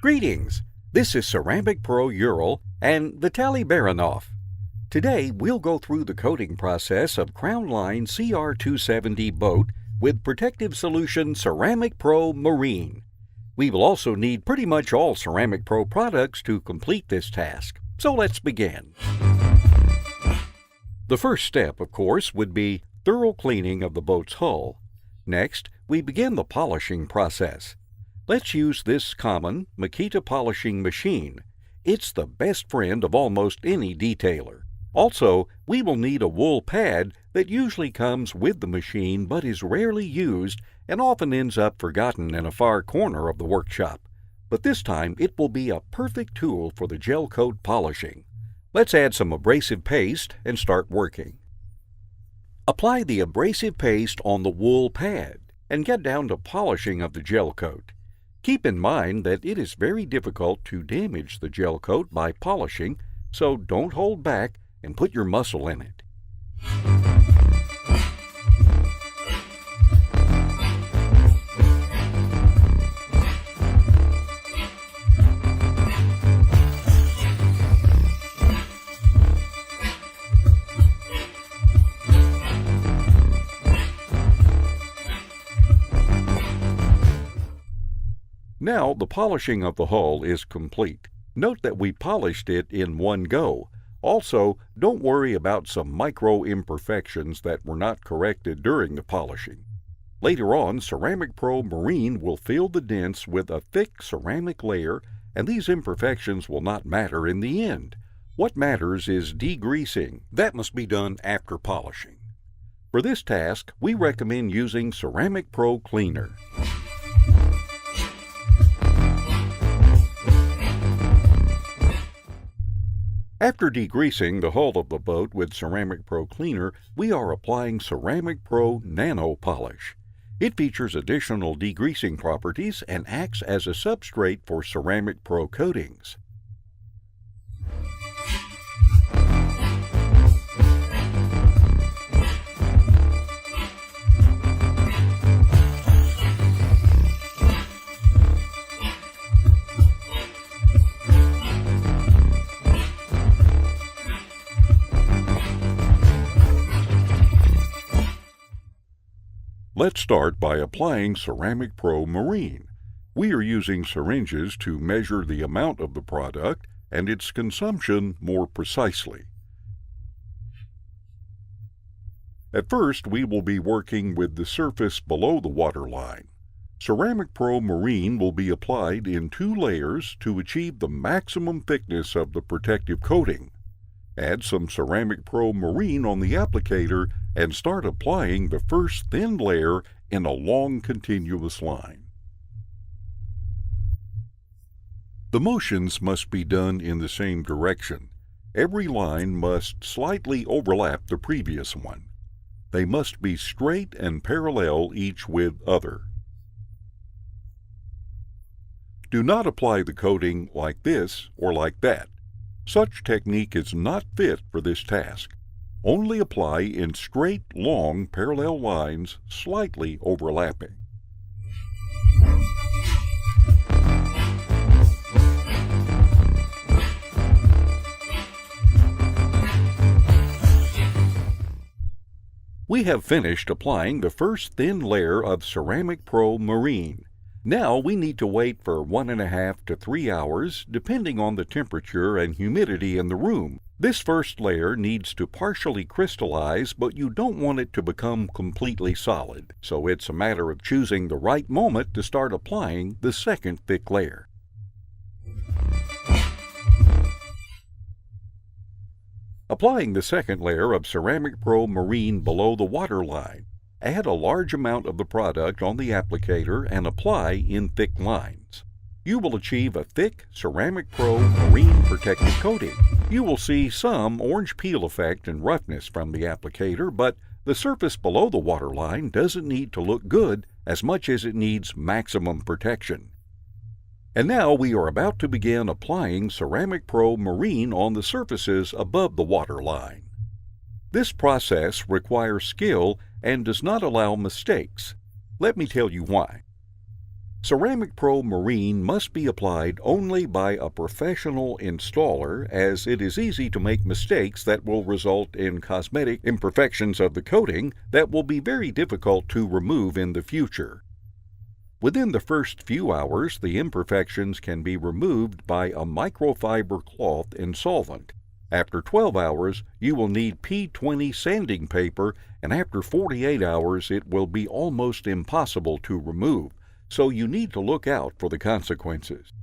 Greetings! This is Ceramic Pro Ural and Vitaly Baranov. Today we'll go through the coating process of Crown Line CR270 boat with Protective Solution Ceramic Pro Marine. We will also need pretty much all Ceramic Pro products to complete this task, so let's begin. The first step, of course, would be thorough cleaning of the boat's hull. Next, we begin the polishing process. Let's use this common Makita polishing machine. It's the best friend of almost any detailer. Also, we will need a wool pad that usually comes with the machine but is rarely used and often ends up forgotten in a far corner of the workshop. But this time it will be a perfect tool for the gel coat polishing. Let's add some abrasive paste and start working. Apply the abrasive paste on the wool pad and get down to polishing of the gel coat. Keep in mind that it is very difficult to damage the gel coat by polishing, so don't hold back and put your muscle in it. Now the polishing of the hull is complete. Note that we polished it in one go. Also, don't worry about some micro imperfections that were not corrected during the polishing. Later on, Ceramic Pro Marine will fill the dents with a thick ceramic layer, and these imperfections will not matter in the end. What matters is degreasing. That must be done after polishing. For this task, we recommend using Ceramic Pro Cleaner. After degreasing the hull of the boat with Ceramic Pro Cleaner, we are applying Ceramic Pro Nano Polish. It features additional degreasing properties and acts as a substrate for Ceramic Pro coatings. Let's start by applying Ceramic Pro Marine. We are using syringes to measure the amount of the product and its consumption more precisely. At first, we will be working with the surface below the waterline. Ceramic Pro Marine will be applied in 2 layers to achieve the maximum thickness of the protective coating. Add some Ceramic Pro Marine on the applicator and start applying the first thin layer in a long continuous line. The motions must be done in the same direction. Every line must slightly overlap the previous one. They must be straight and parallel each with other. Do not apply the coating like this or like that. Such technique is not fit for this task. Only apply in straight, long, parallel lines, slightly overlapping. We have finished applying the first thin layer of Ceramic Pro Marine. Now we need to wait for 1.5 to 3 hours, depending on the temperature and humidity in the room. This first layer needs to partially crystallize, but you don't want it to become completely solid, so it's a matter of choosing the right moment to start applying the second thick layer. Applying the second layer of Ceramic Pro Marine below the waterline. Add a large amount of the product on the applicator and apply in thick lines. You will achieve a thick Ceramic Pro Marine protective coating. You will see some orange peel effect and roughness from the applicator, but the surface below the waterline doesn't need to look good as much as it needs maximum protection. And now we are about to begin applying Ceramic Pro Marine on the surfaces above the waterline. This process requires skill and does not allow mistakes. Let me tell you why. Ceramic Pro Marine must be applied only by a professional installer, as it is easy to make mistakes that will result in cosmetic imperfections of the coating that will be very difficult to remove in the future. Within the first few hours, the imperfections can be removed by a microfiber cloth and solvent. After 12 hours, you will need P20 sanding paper, and after 48 hours, it will be almost impossible to remove, so you need to look out for the consequences.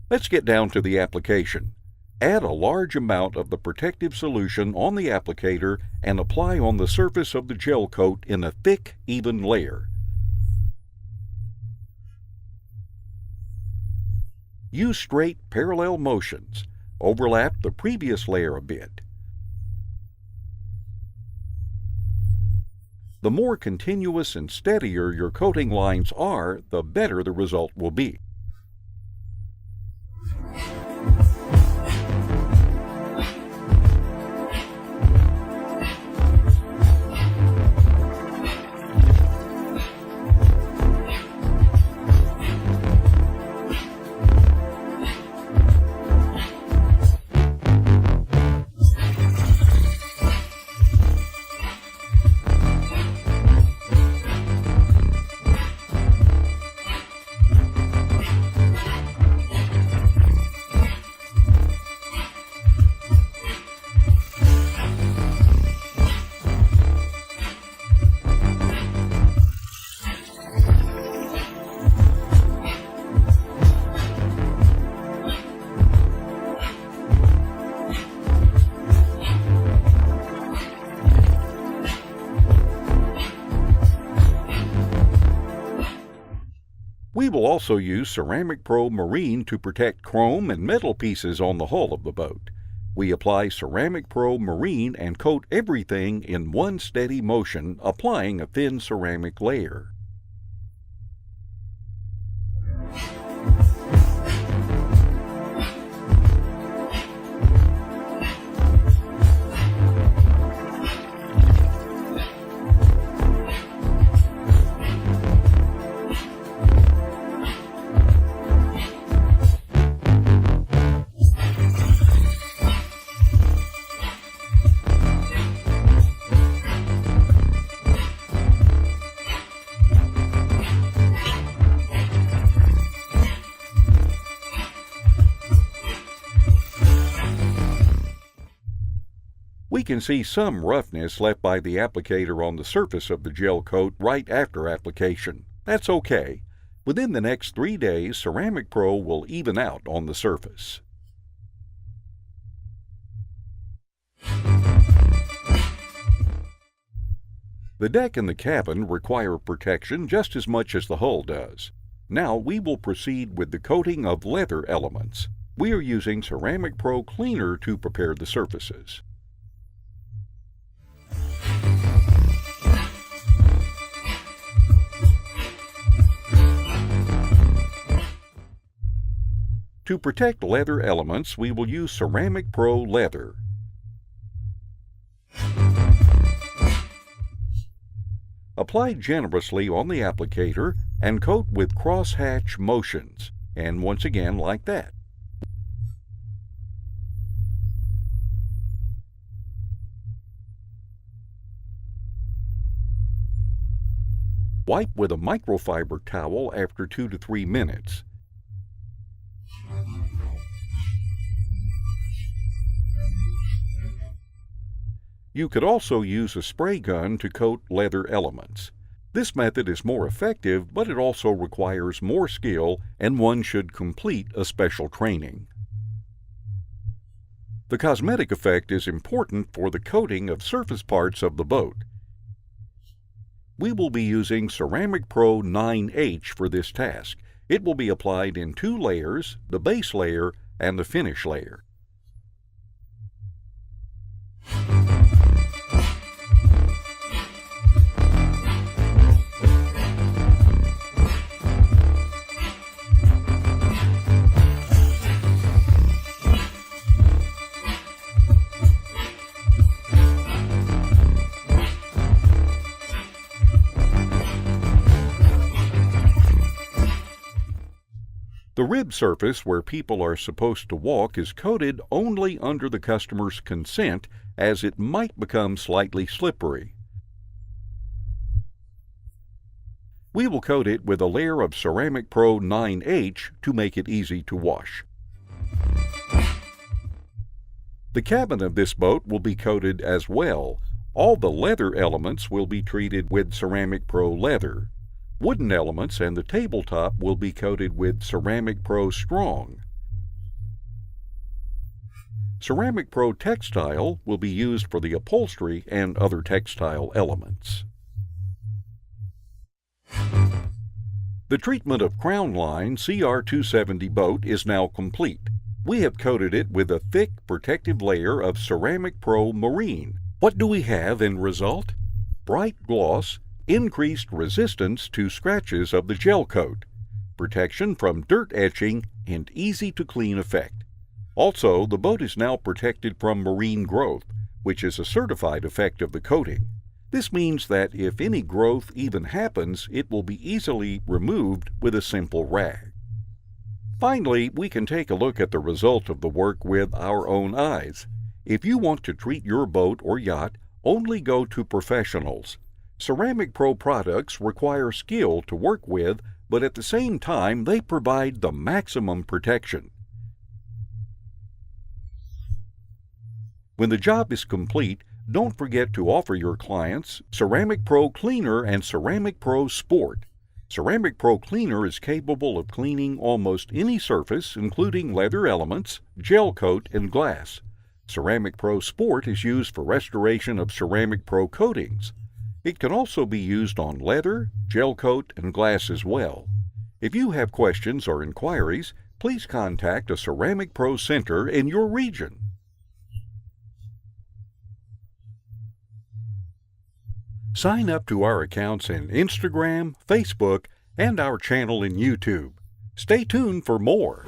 Let's get down to the application. Add a large amount of the protective solution on the applicator and apply on the surface of the gel coat in a thick, even layer. Use straight, parallel motions. Overlap the previous layer a bit. The more continuous and steadier your coating lines are, the better the result will be. We will also use Ceramic Pro Marine to protect chrome and metal pieces on the hull of the boat. We apply Ceramic Pro Marine and coat everything in one steady motion, applying a thin ceramic layer. We can see some roughness left by the applicator on the surface of the gel coat right after application. That's okay. Within the next 3 days, Ceramic Pro will even out on the surface. The deck and the cabin require protection just as much as the hull does. Now we will proceed with the coating of leather elements. We are using Ceramic Pro Cleaner to prepare the surfaces. To protect leather elements, we will use Ceramic Pro Leather. Apply generously on the applicator and coat with crosshatch motions, and once again like that. Wipe with a microfiber towel after 2 to 3 minutes. You could also use a spray gun to coat leather elements. This method is more effective, but it also requires more skill, and one should complete a special training. The cosmetic effect is important for the coating of surface parts of the boat. We will be using Ceramic Pro 9H for this task. It will be applied in 2 layers, the base layer and the finish layer. rib surface where people are supposed to walk is coated only under the customer's consent, as it might become slightly slippery. We will coat it with a layer of Ceramic Pro 9H to make it easy to wash. The cabin of this boat will be coated as well. All the leather elements will be treated with Ceramic Pro leather. Wooden elements and the tabletop will be coated with Ceramic Pro Strong. Ceramic Pro Textile will be used for the upholstery and other textile elements. The treatment of Crown Line CR270 boat is now complete. We have coated it with a thick protective layer of Ceramic Pro Marine. What do we have in result? Bright gloss, increased resistance to scratches of the gel coat, protection from dirt etching, and easy to clean effect. Also, the boat is now protected from marine growth, which is a certified effect of the coating. This means that if any growth even happens, it will be easily removed with a simple rag. Finally, we can take a look at the result of the work with our own eyes. If you want to treat your boat or yacht, only go to professionals. Ceramic Pro products require skill to work with, but at the same time they provide the maximum protection. When the job is complete, don't forget to offer your clients Ceramic Pro Cleaner and Ceramic Pro Sport. Ceramic Pro Cleaner is capable of cleaning almost any surface, including leather elements, gel coat, and glass. Ceramic Pro Sport is used for restoration of Ceramic Pro coatings. It can also be used on leather, gel coat, and glass as well. If you have questions or inquiries, please contact a Ceramic Pro Center in your region. Sign up to our accounts in Instagram, Facebook, and our channel in YouTube. Stay tuned for more.